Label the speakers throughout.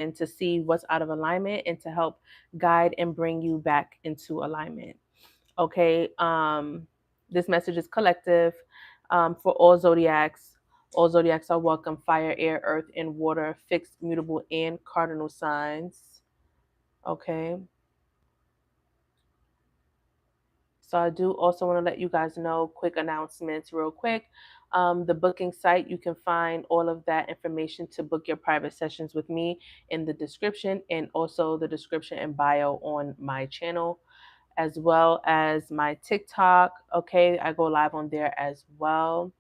Speaker 1: and to see what's out of alignment and to help guide and bring you back into alignment. Okay. This message is collective for all zodiacs. All zodiacs are welcome: fire, air, earth, and water, fixed, mutable, and cardinal signs. Okay. So I do also want to let you guys know, quick announcements real quick. The booking site, you can find all of that information to book your private sessions with me in the description, and also the description and bio on my channel, as well as my TikTok. Okay, I go live on there as well.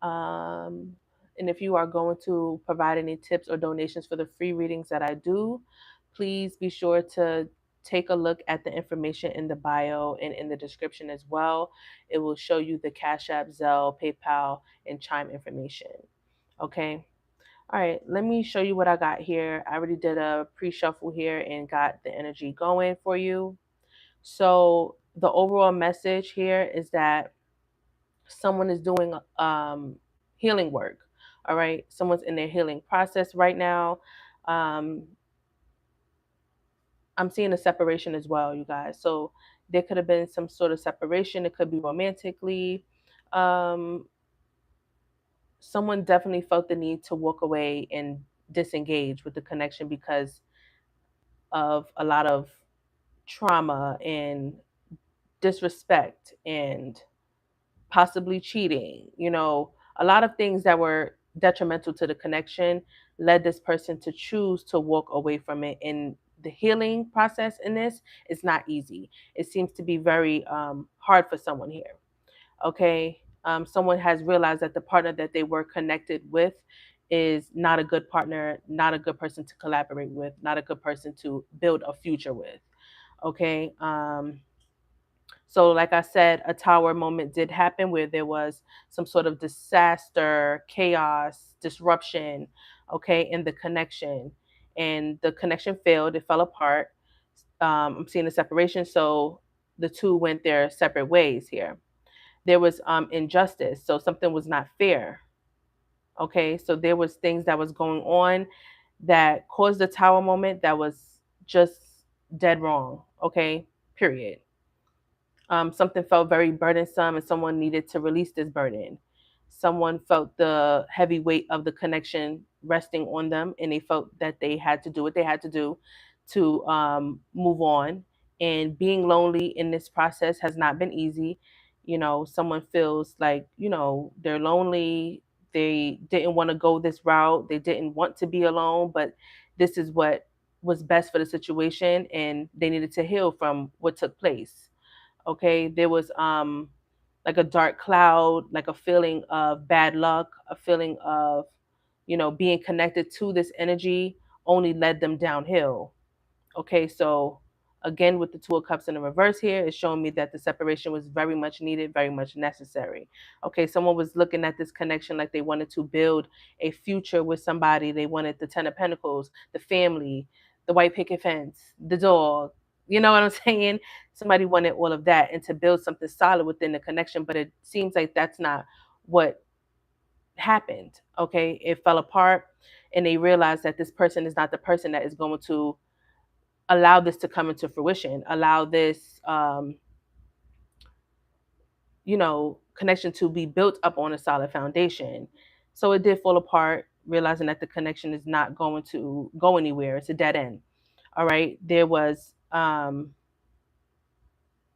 Speaker 1: And if you are going to provide any tips or donations for the free readings that I do, please be sure to take a look at the information in the bio and in the description as well. It will show you the Cash App, Zelle, PayPal, and Chime information. Okay. All right, let me show you what I got here. I already did a pre-shuffle here and got the energy going for you. So the overall message here is that someone is doing healing work. All right, someone's in their healing process right now. um, I'm seeing a separation as well, you guys. So there could have been some sort of separation. It could be romantically. um, Someone definitely felt the need to walk away and disengage with the connection because of a lot of trauma and disrespect and possibly cheating. A lot of things that were detrimental to the connection led this person to choose to walk away from it. And the healing process in this is not easy. It seems to be very hard for someone here. Okay. Someone has realized that the partner that they were connected with is not a good partner, not a good person to collaborate with, not a good person to build a future with. Okay. So, like I said, a tower moment did happen where there was some sort of disaster, chaos, disruption, okay, in the connection. And the connection failed, it fell apart. I'm seeing a separation. So the two went their separate ways here. There was injustice. So something was not fair. Okay. So there was things that was going on that caused the tower moment that was just dead wrong. Okay. Period. Something felt very burdensome and someone needed to release this burden. Someone felt the heavy weight of the connection resting on them, and they felt that they had to do what they had to do to move on. And being lonely in this process has not been easy. Someone feels like, they're lonely. They didn't want to go this route. They didn't want to be alone, but this is what was best for the situation, and they needed to heal from what took place. Okay, there was like a dark cloud, like a feeling of bad luck, a feeling of being connected to this energy only led them downhill. Okay, so again, with the Two of Cups in the reverse here, it's showing me that the separation was very much needed, very much necessary. Okay, someone was looking at this connection like they wanted to build a future with somebody. They wanted the Ten of Pentacles, the family, the white picket fence, the dog. You know what I'm saying? Somebody wanted all of that and to build something solid within the connection, but it seems like that's not what happened. Okay, it fell apart, and they realized that this person is not the person that is going to allow this to come into fruition, allow this connection to be built up on a solid foundation. So it did fall apart, realizing that the connection is not going to go anywhere. It's a dead end. All right, there was a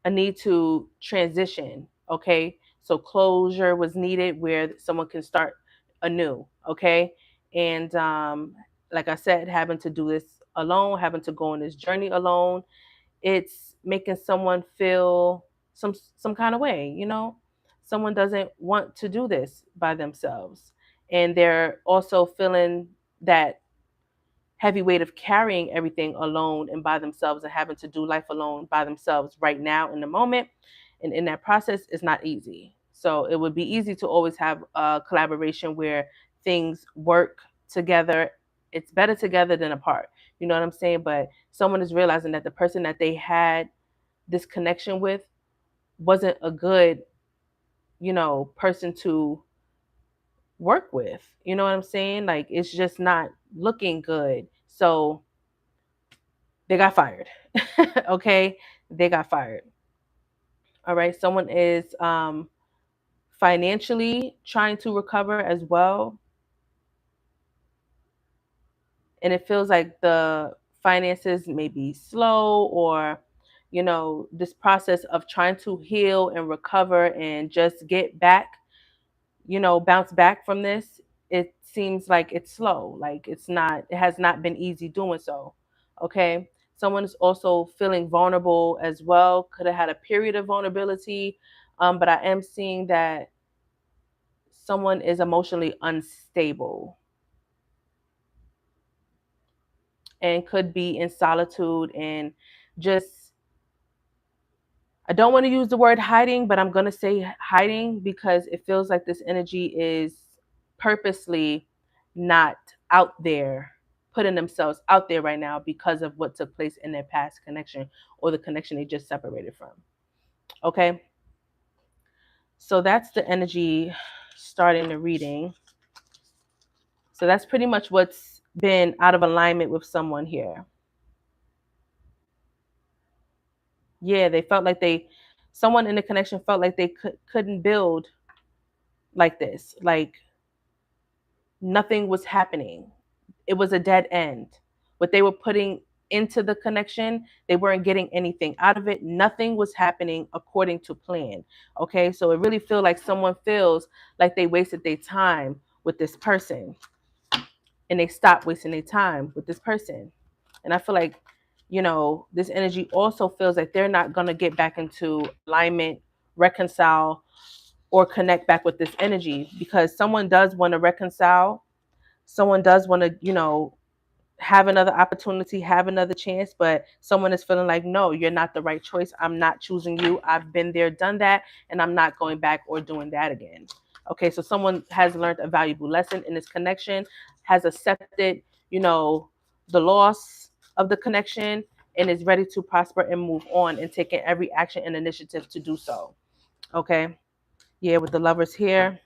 Speaker 1: need to transition. Okay, so closure was needed where someone can start anew. Okay, and like I said, having to do this alone, having to go on this journey alone, it's making someone feel some kind of way. Someone doesn't want to do this by themselves, and they're also feeling that heavy weight of carrying everything alone and by themselves, and having to do life alone by themselves right now in the moment. And in that process is not easy. So it would be easy to always have a collaboration where things work together. It's better together than apart. You know what I'm saying? But someone is realizing that the person that they had this connection with wasn't a good, person to work with. You know what I'm saying? Like, it's just not looking good. So they got fired. Okay, they got fired. All right, someone is financially trying to recover as well, and it feels like the finances may be slow, or this process of trying to heal and recover and just get back, bounce back from this. It seems like it's slow, like it has not been easy doing so. Okay, someone is also feeling vulnerable as well, could have had a period of vulnerability, but I am seeing that someone is emotionally unstable and could be in solitude and just, I don't want to use the word hiding, but I'm going to say hiding because it feels like this energy is purposely not out there, putting themselves out there right now because of what took place in their past connection or the connection they just separated from. Okay. So that's the energy starting the reading. So that's pretty much what's been out of alignment with someone here. Yeah, they felt like someone in the connection felt like they couldn't build like this. Like nothing was happening. It was a dead end. What they were putting into the connection, they weren't getting anything out of it. Nothing was happening according to plan. Okay, so it really feels like someone feels like they wasted their time with this person, and they stopped wasting their time with this person. And I feel like, this energy also feels like they're not going to get back into alignment, reconcile, or connect back with this energy, because someone does want to reconcile. Someone does want to, have another opportunity, have another chance, but someone is feeling like, no, you're not the right choice. I'm not choosing you. I've been there, done that, and I'm not going back or doing that again. Okay, so someone has learned a valuable lesson in this connection, has accepted, the loss of the connection, and is ready to prosper and move on and taking every action and initiative to do so. Okay. Yeah, with the lovers here.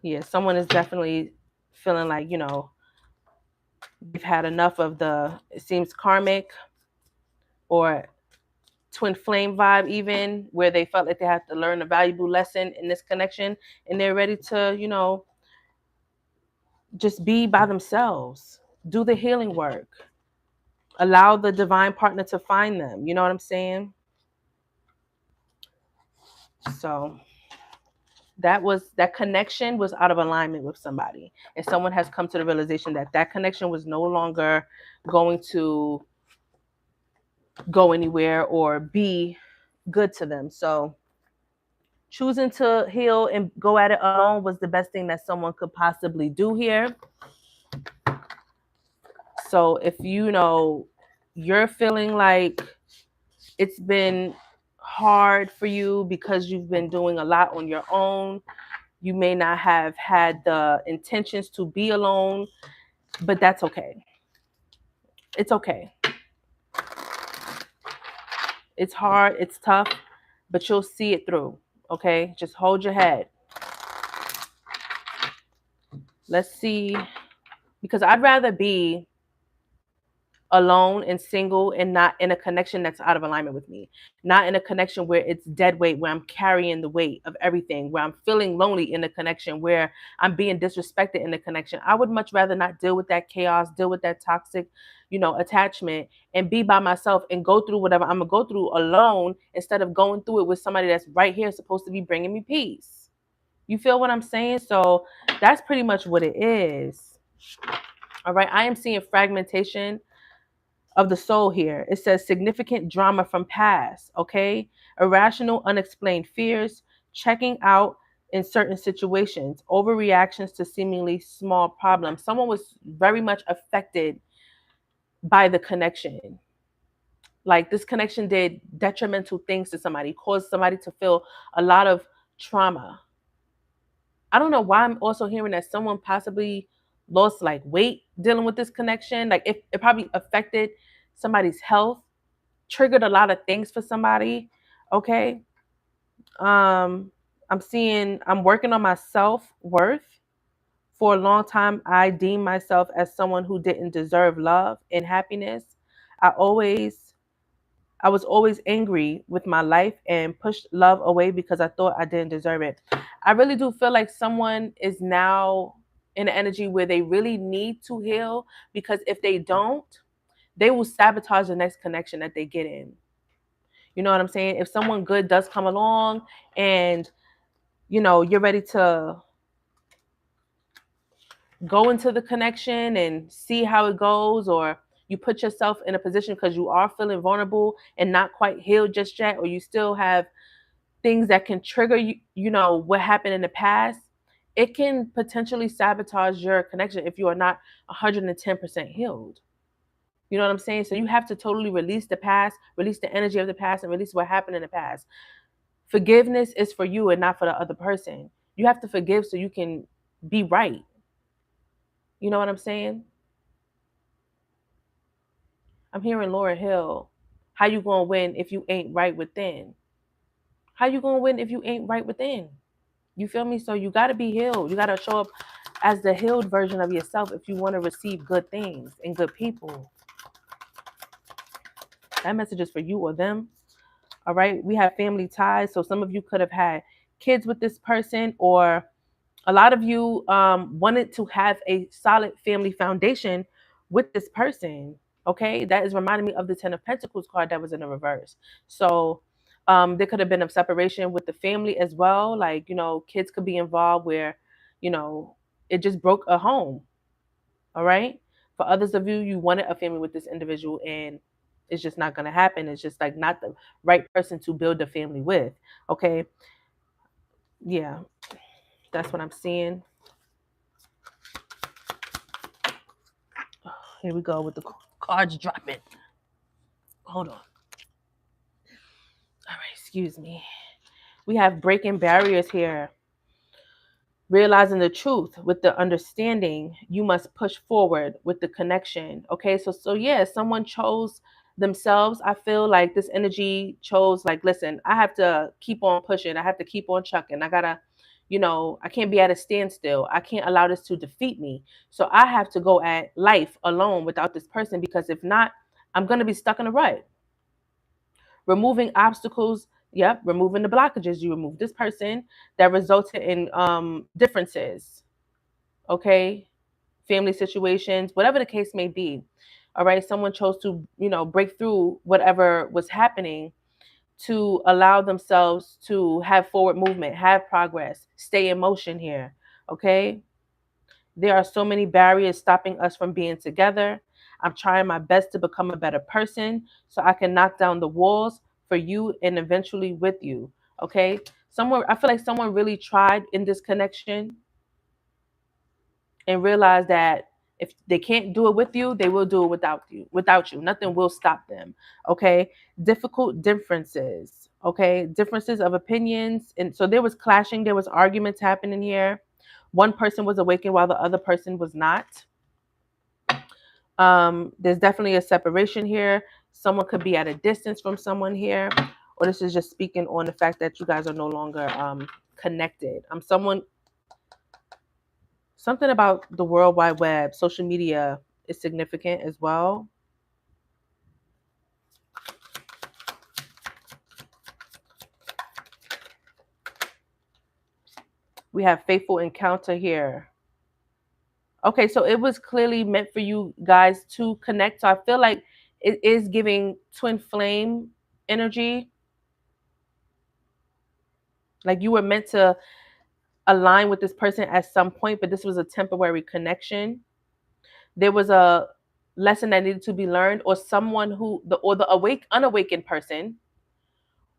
Speaker 1: Yeah, someone is definitely feeling like, they've had enough of it seems karmic or twin flame vibe, even where they felt like they had to learn a valuable lesson in this connection, and they're ready to, just be by themselves, do the healing work, allow the divine partner to find them. You know what I'm saying? So that connection was out of alignment with somebody, and someone has come to the realization that that connection was no longer going to go anywhere or be good to them. So choosing to heal and go at it alone was the best thing that someone could possibly do here. So if you're feeling like it's been hard for you because you've been doing a lot on your own, you may not have had the intentions to be alone, but that's okay. It's okay. It's hard, it's tough, but you'll see it through. Okay? Just hold your head. Let's see, because I'd rather be alone and single and not in a connection that's out of alignment with me, not in a connection where it's dead weight, where I'm carrying the weight of everything, where I'm feeling lonely in a connection, where I'm being disrespected in a connection. I would much rather not deal with that chaos, deal with that toxic, attachment, and be by myself and go through whatever I'm gonna go through alone, instead of going through it with somebody that's right here supposed to be bringing me peace. You feel what I'm saying? So that's pretty much what it is. All right, I am seeing fragmentation of the soul here. It says significant drama from past, okay? Irrational, unexplained fears, checking out in certain situations, overreactions to seemingly small problems. Someone was very much affected by the connection. Like this connection did detrimental things to somebody, caused somebody to feel a lot of trauma. I don't know why I'm also hearing that someone possibly lost like weight dealing with this connection. Like it probably affected somebody's health, triggered a lot of things for somebody. Okay. I'm working on my self-worth For a long time, I deemed myself as someone who didn't deserve love and happiness. I always I was always angry with my life and pushed love away because I thought I didn't deserve it. I really do feel like someone is now in an energy where they really need to heal, because if they don't, they will sabotage the next connection that they get in. You know what I'm saying? If someone good does come along and you're ready to go into the connection and see how it goes, or you put yourself in a position because you are feeling vulnerable and not quite healed just yet, or you still have things that can trigger what happened in the past, it can potentially sabotage your connection if you are not 110% healed. You know what I'm saying? So you have to totally release the past, release the energy of the past, and release what happened in the past. Forgiveness is for you and not for the other person. You have to forgive so you can be right. You know what I'm saying? I'm hearing Laura Hill. How you gonna win if you ain't right within? How you gonna win if you ain't right within? You feel me? So you gotta be healed. You gotta show up as the healed version of yourself if you want to receive good things and good people. That message is for you or them. All right. We have family ties. So some of you could have had kids with this person, or a lot of you wanted to have a solid family foundation with this person. Okay. That is reminding me of the 10 of Pentacles card that was in the reverse. So there could have been a separation with the family as well. Like, kids could be involved where, you know, it just broke a home. All right. For others of you, you wanted a family with this individual and it's just not going to happen. It's just like not the right person to build a family with. Okay. Yeah. That's what I'm seeing. Here we go with the cards dropping. Hold on. All right. Excuse me. We have breaking barriers here. Realizing the truth with the understanding, you must push forward with the connection. Okay, so yeah, someone chose themselves. I feel like this energy chose, like, listen, I have to keep on pushing, I have to keep on chucking, I gotta, I can't be at a standstill, I can't allow this to defeat me. So I have to go at life alone without this person, because if not, I'm gonna be stuck in a rut. Removing obstacles. Yep, removing the blockages. You remove this person that resulted in differences. Okay, family situations, whatever the case may be. All right, someone chose to break through whatever was happening to allow themselves to have forward movement, have progress, stay in motion here. Okay, there are so many barriers stopping us from being together. I'm trying my best to become a better person so I can knock down the walls for you and eventually with you. Okay? I feel like someone really tried in this connection and realized that if they can't do it with you, they will do it without you. Nothing will stop them. Okay? Difficult differences. Okay? Differences of opinions. And so there was clashing, there was arguments happening here. One person was awakened while the other person was not. There's definitely a separation here. Someone could be at a distance from someone here, or this is just speaking on the fact that you guys are no longer connected. Something about the World Wide Web, social media is significant as well. We have faithful encounter here. Okay, so it was clearly meant for you guys to connect. So I feel like it is giving twin flame energy. Like you were meant to align with this person at some point, but this was a temporary connection. There was a lesson that needed to be learned, or someone the unawakened person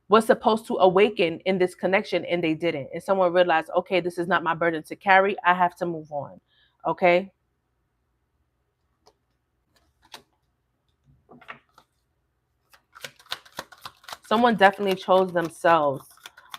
Speaker 1: was supposed to awaken in this connection and they didn't. And someone realized, okay, this is not my burden to carry. I have to move on. Okay. Someone definitely chose themselves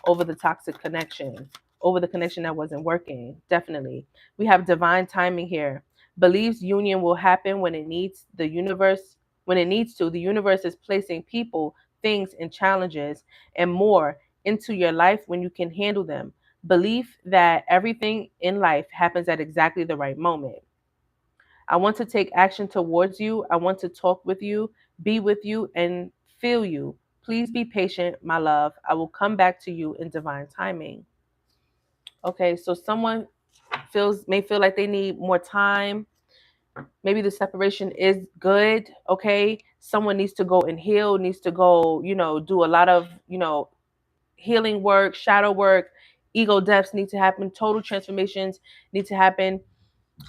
Speaker 1: over the toxic connection, over the connection that wasn't working. Definitely. We have divine timing here. Believes union will happen when it needs when it needs to. The universe is placing people, things, and challenges and more into your life when you can handle them. Belief that everything in life happens at exactly the right moment. I want to take action towards you. I want to talk with you, be with you, and feel you. Please be patient, my love. I will come back to you in divine timing. Okay, so someone may feel like they need more time. Maybe the separation is good. Okay, someone needs to go and heal, needs to go, do a lot of, healing work, shadow work, ego deaths need to happen, total transformations need to happen.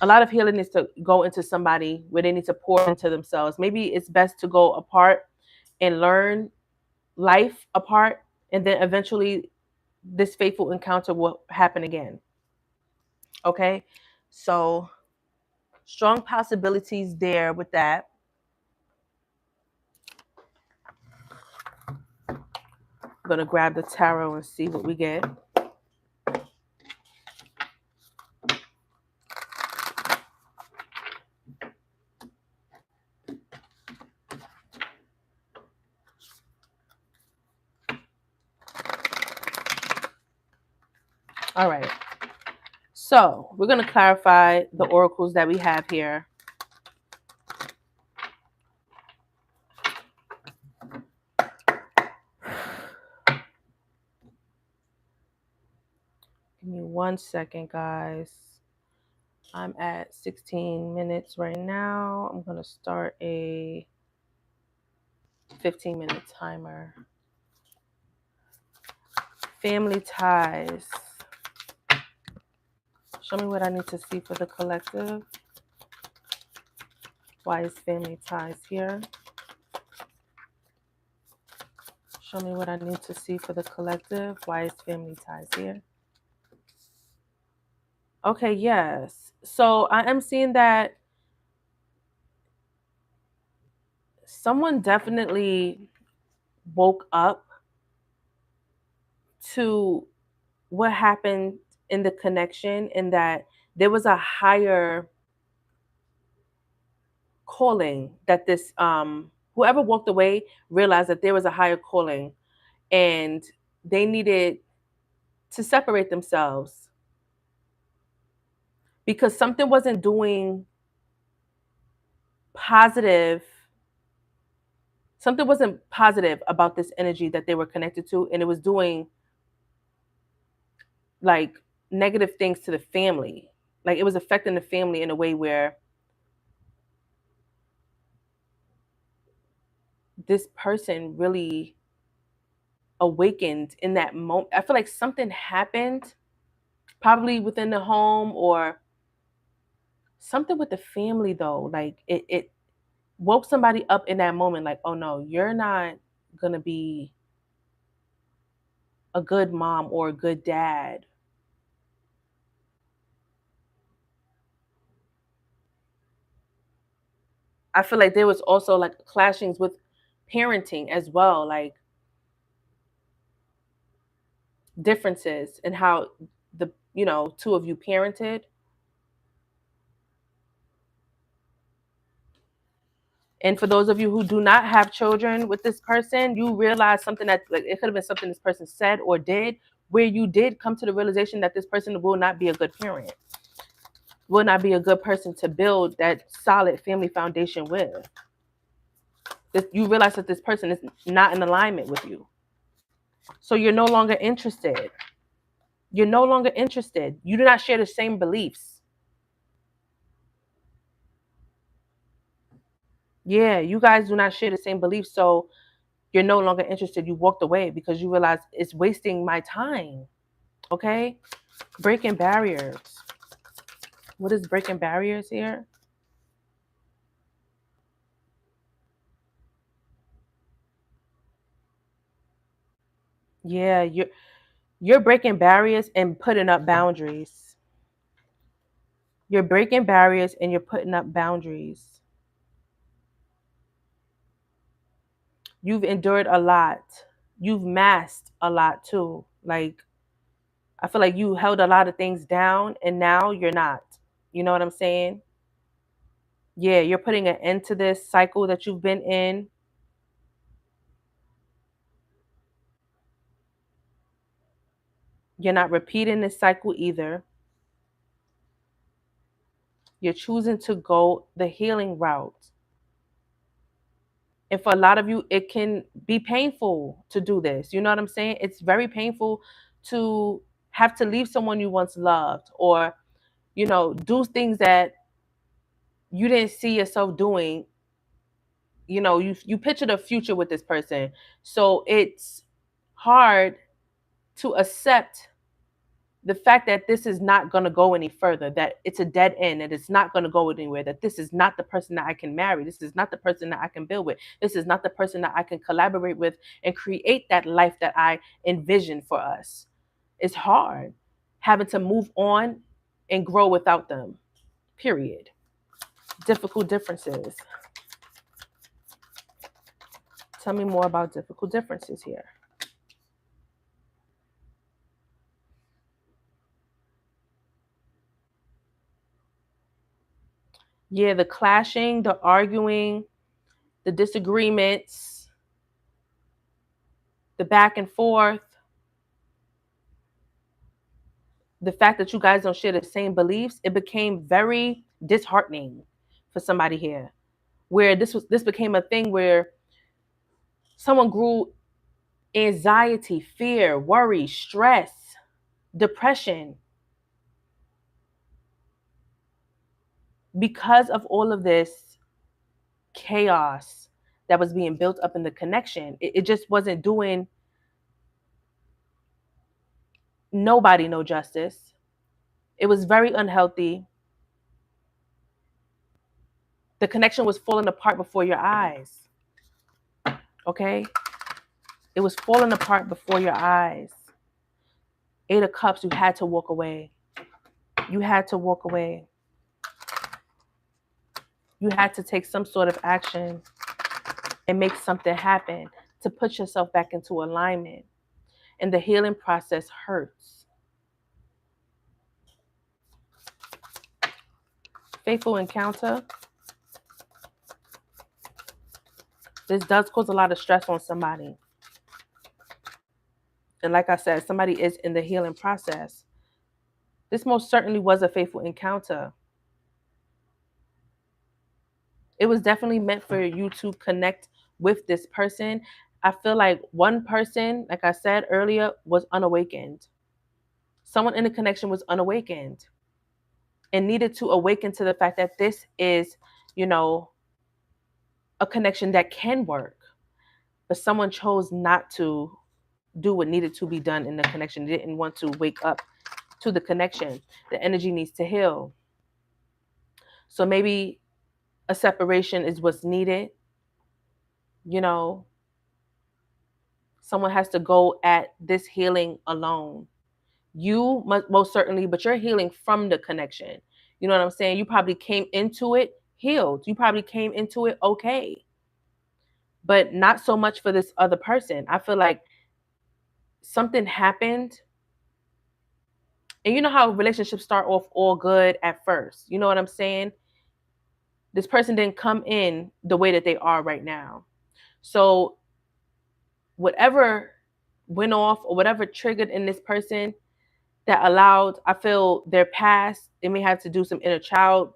Speaker 1: A lot of healing needs to go into somebody where they need to pour into themselves. Maybe it's best to go apart and learn life apart, and then eventually this fateful encounter will happen again. Okay, so strong possibilities there with that. I'm gonna grab the tarot and see what we get. All right. So we're going to clarify the oracles that we have here. Give me 1 second, guys. I'm at 16 minutes right now. I'm going to start a 15-minute timer. Family ties. Show me what I need to see for the collective. Why is family ties here? Show me what I need to see for the collective. Why is family ties here? Okay, yes. So I am seeing that someone definitely woke up to what happened in the connection, and that there was a higher calling that this whoever walked away realized that there was a higher calling, and they needed to separate themselves because something wasn't doing positive something wasn't positive about this energy that they were connected to, and it was doing like negative things to the family. Like it was affecting the family in a way where this person really awakened in that moment. I feel like something happened probably within the home or something with the family though. Like it woke somebody up in that moment like, oh no, you're not gonna be a good mom or a good dad. I feel like there was also like clashings with parenting as well, like differences in how the two of you parented. And for those of you who do not have children with this person, you realize something that like it could have been something this person said or did, where you did come to the realization that this person will not be a good parent, will not be a good person to build that solid family foundation with. You realize that this person is not in alignment with you. So you're no longer interested. You're no longer interested. You do not share the same beliefs. Yeah, you guys do not share the same beliefs. So you're no longer interested. You walked away because you realize it's wasting my time. Okay? Breaking barriers. What is breaking barriers here? Yeah, you're breaking barriers and putting up boundaries. You're breaking barriers and you're putting up boundaries. You've endured a lot. You've masked a lot too. Like I feel like you held a lot of things down and now you're not. You know what I'm saying? Yeah, you're putting an end to this cycle that you've been in. You're not repeating this cycle either. You're choosing to go the healing route. And for a lot of you, it can be painful to do this. You know what I'm saying? It's very painful to have to leave someone you once loved, or, do things that you didn't see yourself doing. You pictured a future with this person. So it's hard to accept the fact that this is not going to go any further, that it's a dead end, that it's not going to go anywhere, that this is not the person that I can marry, this is not the person that I can build with, this is not the person that I can collaborate with and create that life that I envision for us. It's hard having to move on and grow without them, period. Difficult differences. Tell me more about difficult differences here. Yeah, the clashing, the arguing, the disagreements, the back and forth, the fact that you guys don't share the same beliefs, it became very disheartening for somebody here, where this became a thing where someone grew anxiety, fear, worry, stress, depression because of all of this chaos that was being built up in the connection. It just wasn't doing nobody no justice. It was very unhealthy. The connection was falling apart before your eyes. Okay? It was falling apart before your eyes. Eight of Cups, you had to walk away. You had to walk away. You had to take some sort of action and make something happen to put yourself back into alignment. And the healing process hurts. Faithful encounter. This does cause a lot of stress on somebody. And like I said, somebody is in the healing process. This most certainly was a faithful encounter. It was definitely meant for you to connect with this person. I feel like one person, like I said earlier, was unawakened. Someone in the connection was unawakened and needed to awaken to the fact that this is, you know, a connection that can work. But someone chose not to do what needed to be done in the connection. They didn't want to wake up to the connection. The energy needs to heal. So maybe a separation is what's needed. You know, someone has to go at this healing alone. You must most certainly, but you're healing from the connection. You know what I'm saying? You probably came into it healed. You probably came into it okay, but not so much for this other person. I feel like something happened. And you know how relationships start off all good at first. You know what I'm saying? This person didn't come in the way that they are right now. So whatever went off or whatever triggered in this person that allowed, I feel, their past, they may have to do some inner child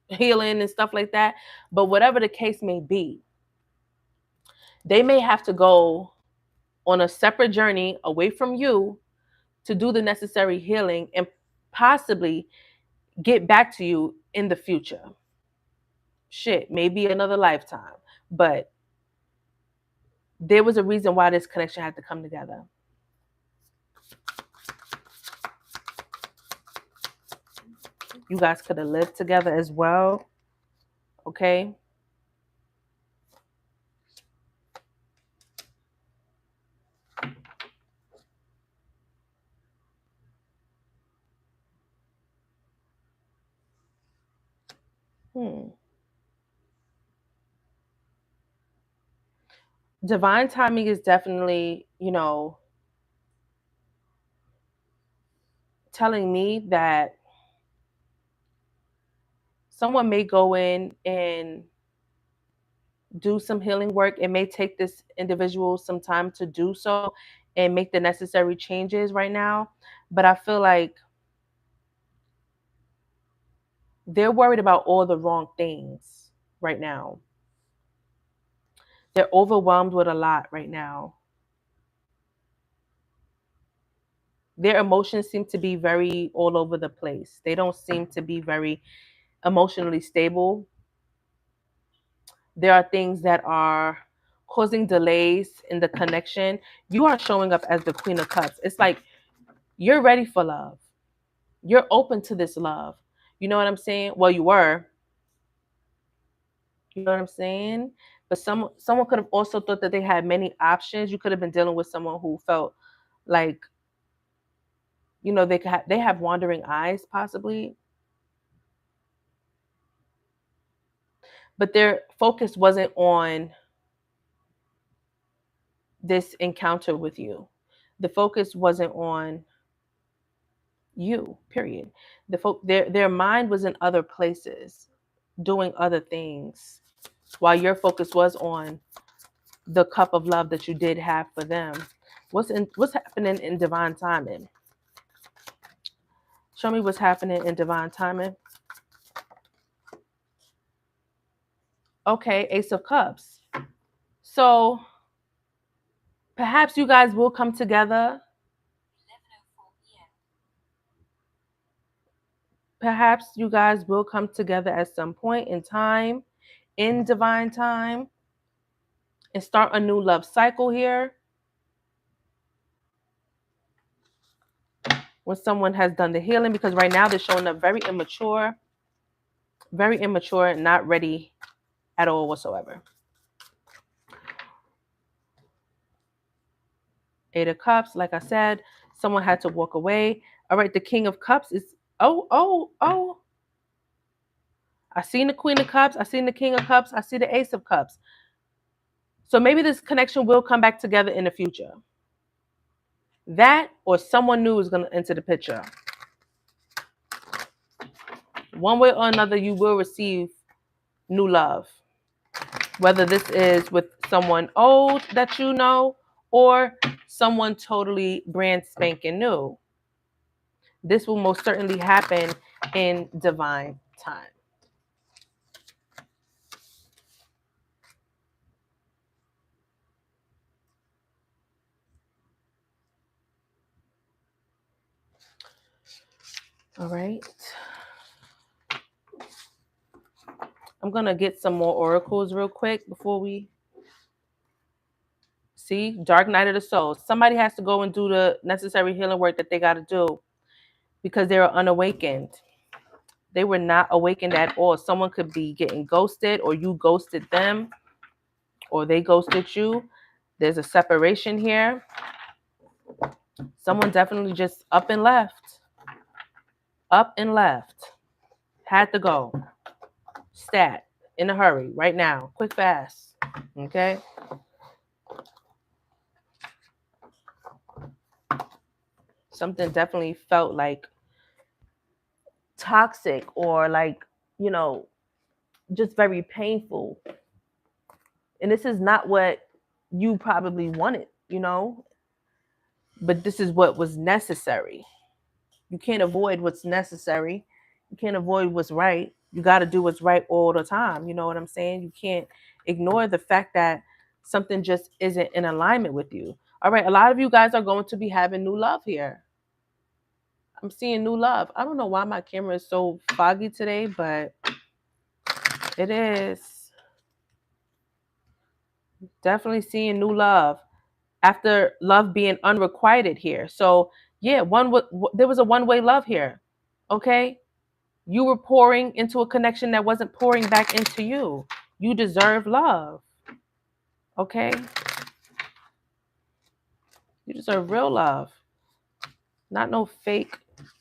Speaker 1: healing and stuff like that. But whatever the case may be, they may have to go on a separate journey away from you to do the necessary healing and possibly get back to you in the future. Shit, maybe another lifetime. But there was a reason why this connection had to come together. You guys could have lived together as well. Okay. Divine timing is definitely, telling me that someone may go in and do some healing work. It may take this individual some time to do so. and make the necessary changes right now. But I feel like they're worried about all the wrong things right now. They're overwhelmed with a lot right now. Their emotions seem to be very all over the place. They don't seem to be very emotionally stable. There are things that are causing delays in the connection. You are showing up as the Queen of Cups. It's like you're ready for love. You're open to this love. You know what I'm saying? Well, you were. You know what I'm saying? But someone could have also thought that they had many options. You could have been dealing with someone who felt like, they have wandering eyes possibly, but their focus wasn't on this encounter with you. The focus wasn't on you, period. Their mind was in other places, doing other things, while your focus was on the cup of love that you did have for them. What's happening in divine timing? Show me what's happening in divine timing. Okay, Ace of Cups. So perhaps you guys will come together. Perhaps you guys will come together at some point in time, in divine time, and start a new love cycle here. When someone has done the healing, because right now they're showing up very immature, not ready at all whatsoever. Eight of Cups, like I said, someone had to walk away. All right, the King of Cups is, oh. I seen the Queen of Cups, I seen the King of Cups, I see the Ace of Cups. So maybe this connection will come back together in the future. That or someone new is going to enter the picture. One way or another, you will receive new love. Whether this is with someone old that you know or someone totally brand spanking new. This will most certainly happen in divine time. All right. I'm going to get some more oracles real quick before we see. Dark Night of the Soul. Somebody has to go and do the necessary healing work that they got to do because they were unawakened. They were not awakened at all. Someone could be getting ghosted, or you ghosted them, or they ghosted you. There's a separation here. Someone definitely just up and left. Up and left. Had to go. Stat. In a hurry. Right now. Quick, fast. Okay? Something definitely felt like toxic or like, just very painful. And this is not what you probably wanted, but this is what was necessary. You can't avoid what's necessary. You can't avoid what's right. You got to do what's right all the time. You know what I'm saying? You can't ignore the fact that something just isn't in alignment with you. All right, a lot of you guys are going to be having new love here. I'm seeing new love. I don't know why my camera is so foggy today, but it is. Definitely seeing new love after love being unrequited here. So yeah, there was a one-way love here. Okay, you were pouring into a connection that wasn't pouring back into you. You deserve love. Okay, you deserve real love, not no fake,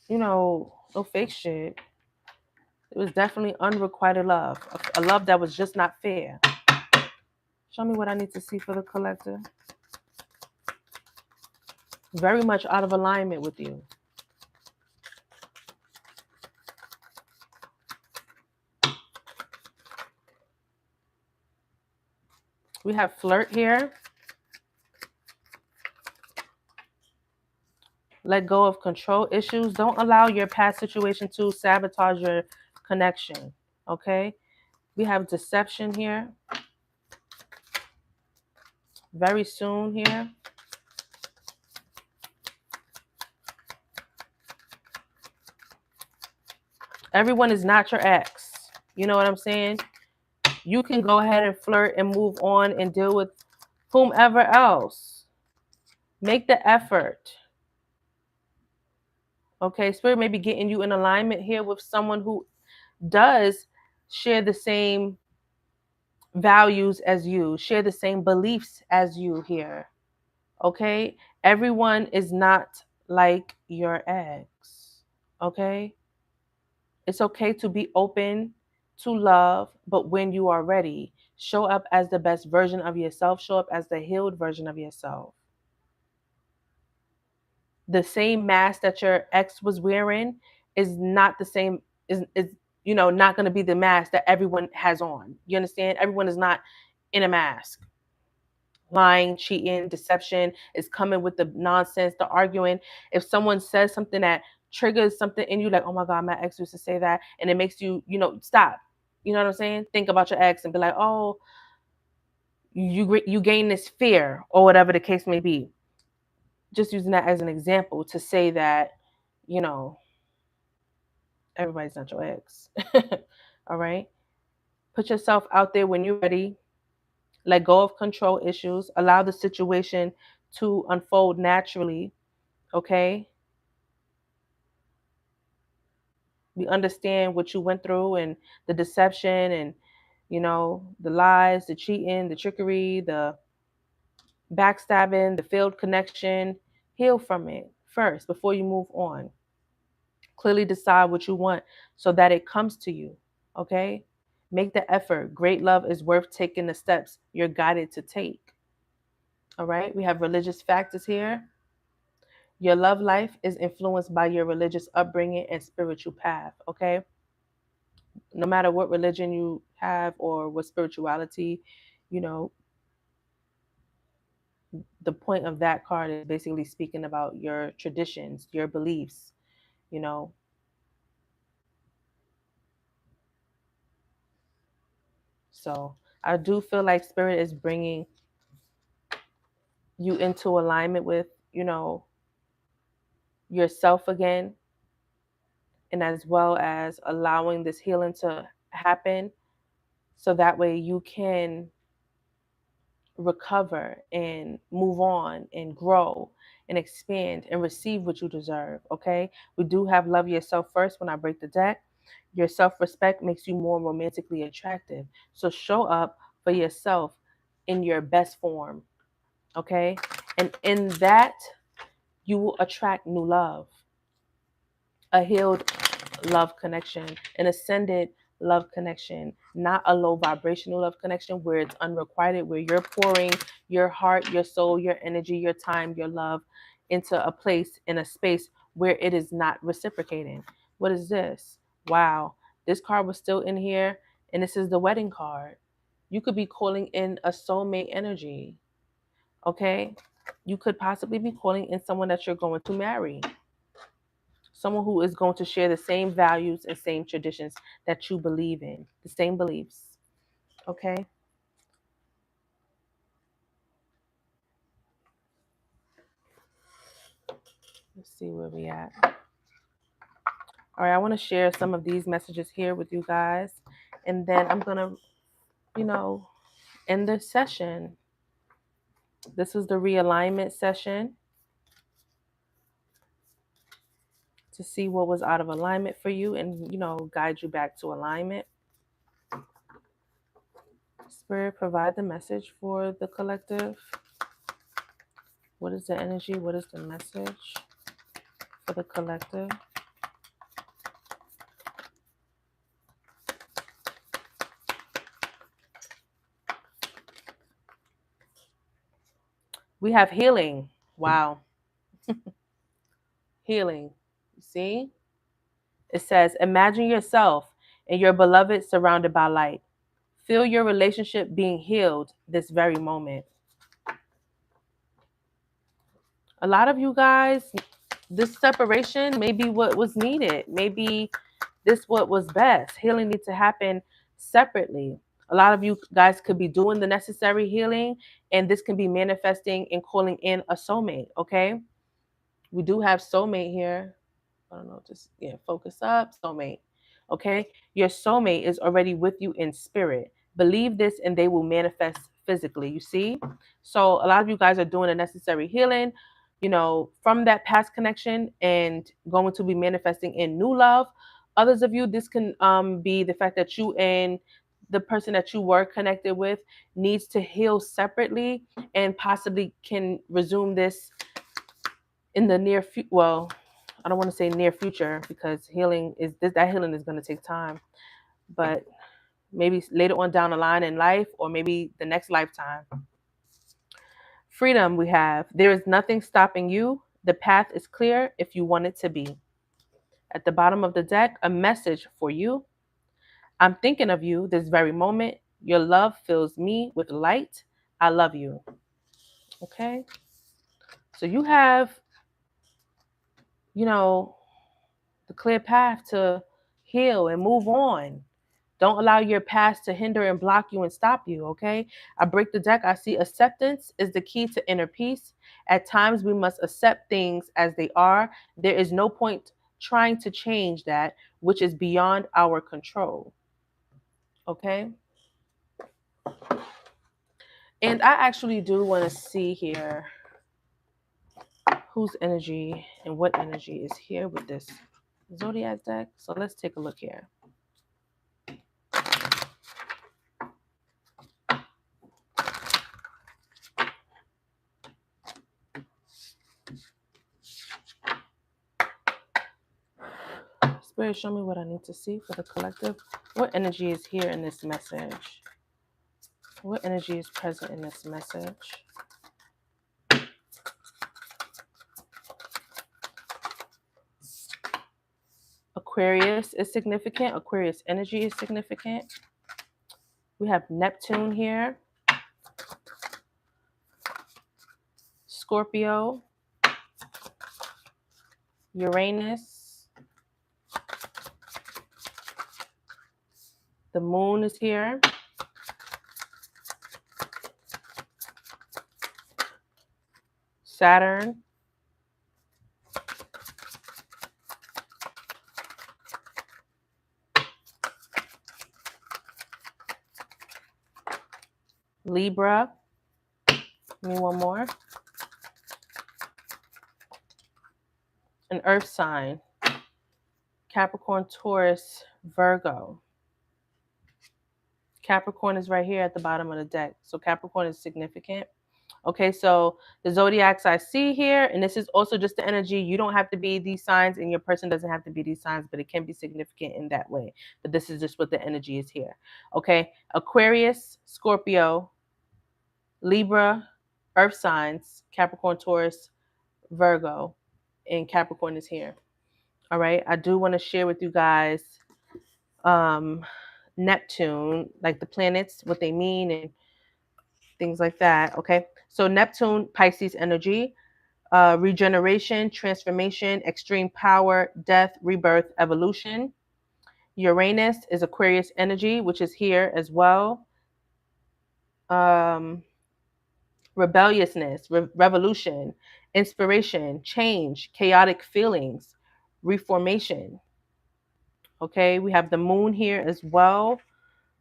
Speaker 1: no fake shit. It was definitely unrequited love, a love that was just not fair. Show me what I need to see for the collector. Very much out of alignment with you. We have flirt here. Let go of control issues. Don't allow your past situation to sabotage your connection. Okay? We have deception here. Very soon here. Everyone is not your ex. You know what I'm saying? You can go ahead and flirt and move on and deal with whomever else. Make the effort. Okay, Spirit may be getting you in alignment here with someone who does share the same values as you, share the same beliefs as you here. Okay, everyone is not like your ex. Okay, it's okay to be open to love, but when you are ready, show up as the best version of yourself, show up as the healed version of yourself. The same mask that your ex was wearing is not the same, is not going to be the mask that everyone has on. You understand? Everyone is not in a mask. Lying, cheating, deception is coming with the nonsense, the arguing. If someone says something that triggers something in you, like, oh my God, my ex used to say that, and it makes you, stop. You know what I'm saying? Think about your ex and be like, oh, you gain this fear or whatever the case may be. Just using that as an example to say that, everybody's not your ex. All right. Put yourself out there when you're ready. Let go of control issues. Allow the situation to unfold naturally. Okay. We understand what you went through and the deception and, the lies, the cheating, the trickery, the backstabbing, the failed connection. Heal from it first before you move on. Clearly decide what you want so that it comes to you. Okay. Make the effort. Great love is worth taking the steps you're guided to take. All right. We have religious factors here. Your love life is influenced by your religious upbringing and spiritual path. Okay. No matter what religion you have or what spirituality, you know, the point of that card is basically speaking about your traditions, your beliefs, you know. So I do feel like Spirit is bringing you into alignment with, yourself again, and as well as allowing this healing to happen so that way you can recover and move on and grow and expand and receive what you deserve. Okay, we do have love yourself first. When I break the deck, your self-respect makes you more romantically attractive, so show up for yourself in your best form. Okay, and in that you will attract new love, a healed love connection, an ascended love connection, not a low vibrational love connection where it's unrequited, where you're pouring your heart, your soul, your energy, your time, your love into a place, in a space where it is not reciprocating. What is this? Wow, this card was still in here, and this is the wedding card. You could be calling in a soulmate energy. Okay, you could possibly be calling in someone that you're going to marry, someone who is going to share the same values and same traditions that you believe in, the same beliefs. Okay. Let's see where we at. All right, I want to share some of these messages here with you guys, and then I'm gonna, end the session. This was the realignment session to see what was out of alignment for you and, guide you back to alignment. Spirit, provide the message for the collective. What is the energy? What is the message for the collective? We have healing. Wow. Healing. See? It says, imagine yourself and your beloved surrounded by light. Feel your relationship being healed this very moment. A lot of you guys this separation may be what was needed. Maybe this what was best. Healing needs to happen separately. A lot of you guys could be doing the necessary healing, and this can be manifesting and calling in a soulmate. Okay, we do have soulmate here. I don't know, just focus up, soulmate. Okay, your soulmate is already with you in spirit. Believe this, and they will manifest physically. You see, so a lot of you guys are doing a necessary healing, from that past connection, and going to be manifesting in new love. Others of you, this can be the fact that you and the person that you were connected with needs to heal separately, and possibly can resume this in the near future. Well, I don't want to say near future, because healing is going to take time, but maybe later on down the line in life, or maybe the next lifetime. Freedom, we have. There is nothing stopping you. The path is clear if you want it to be. At the bottom of the deck, a message for you. I'm thinking of you this very moment. Your love fills me with light. I love you. Okay. So you have, the clear path to heal and move on. Don't allow your past to hinder and block you and stop you, okay? I break the deck. I see acceptance is the key to inner peace. At times, we must accept things as they are. There is no point trying to change that which is beyond our control, okay? And I actually do want to see here whose energy and what energy is here with this Zodiac deck. So let's take a look here. Spirit, show me what I need to see for the collective. What energy is here in this message? What energy is present in this message? Aquarius is significant. Aquarius energy is significant. We have Neptune here. Scorpio. Uranus. The moon is here. Saturn. Libra. Give me one more. An earth sign. Capricorn, Taurus, Virgo. Capricorn is right here at the bottom of the deck. So Capricorn is significant. Okay, so the zodiacs I see here, and this is also just the energy. You don't have to be these signs, and your person doesn't have to be these signs, but it can be significant in that way. But this is just what the energy is here. Okay, Aquarius, Scorpio, Libra, earth signs, Capricorn, Taurus, Virgo, and Capricorn is here. All right, I do want to share with you guys Neptune, like the planets, what they mean, and things like that. Okay, so Neptune, Pisces energy, regeneration, transformation, extreme power, death, rebirth, evolution. Uranus is Aquarius energy, which is here as well. Rebelliousness, revolution, inspiration, change, chaotic feelings, reformation. Okay, we have the moon here as well.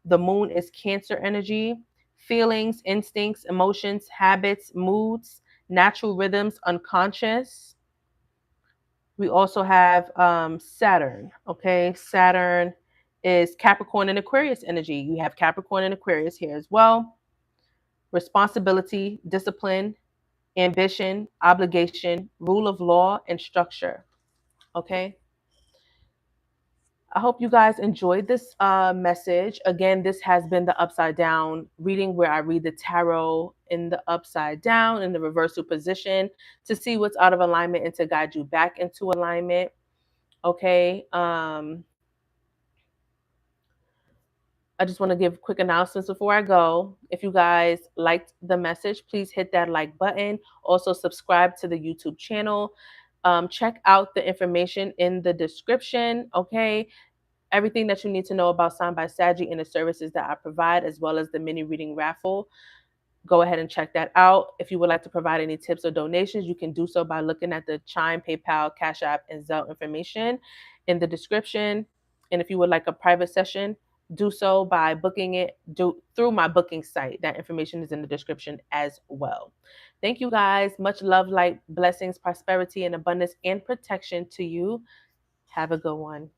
Speaker 1: The moon is Cancer energy, feelings, instincts, emotions, habits, moods, natural rhythms, unconscious. We also have Saturn. Okay, Saturn is Capricorn and Aquarius energy. You have Capricorn and Aquarius here as well. Responsibility, discipline, ambition, obligation, rule of law, and structure. Okay. I hope you guys enjoyed this message. Again, this has been the upside down reading, where I read the tarot in the upside down, in the reversal position, to see what's out of alignment and to guide you back into alignment. Okay. I just want to give quick announcements before I go. If you guys liked the message, please hit that like button. Also subscribe to the YouTube channel. Check out the information in the description, okay? Everything that you need to know about SignedBySagi and the services that I provide, as well as the mini reading raffle. Go ahead and check that out. If you would like to provide any tips or donations, you can do so by looking at the Chime, PayPal, Cash App, and Zelle information in the description. And if you would like a private session, do so by booking it through my booking site. That information is in the description as well. Thank you guys. Much love, light, blessings, prosperity, and abundance and protection to you. Have a good one.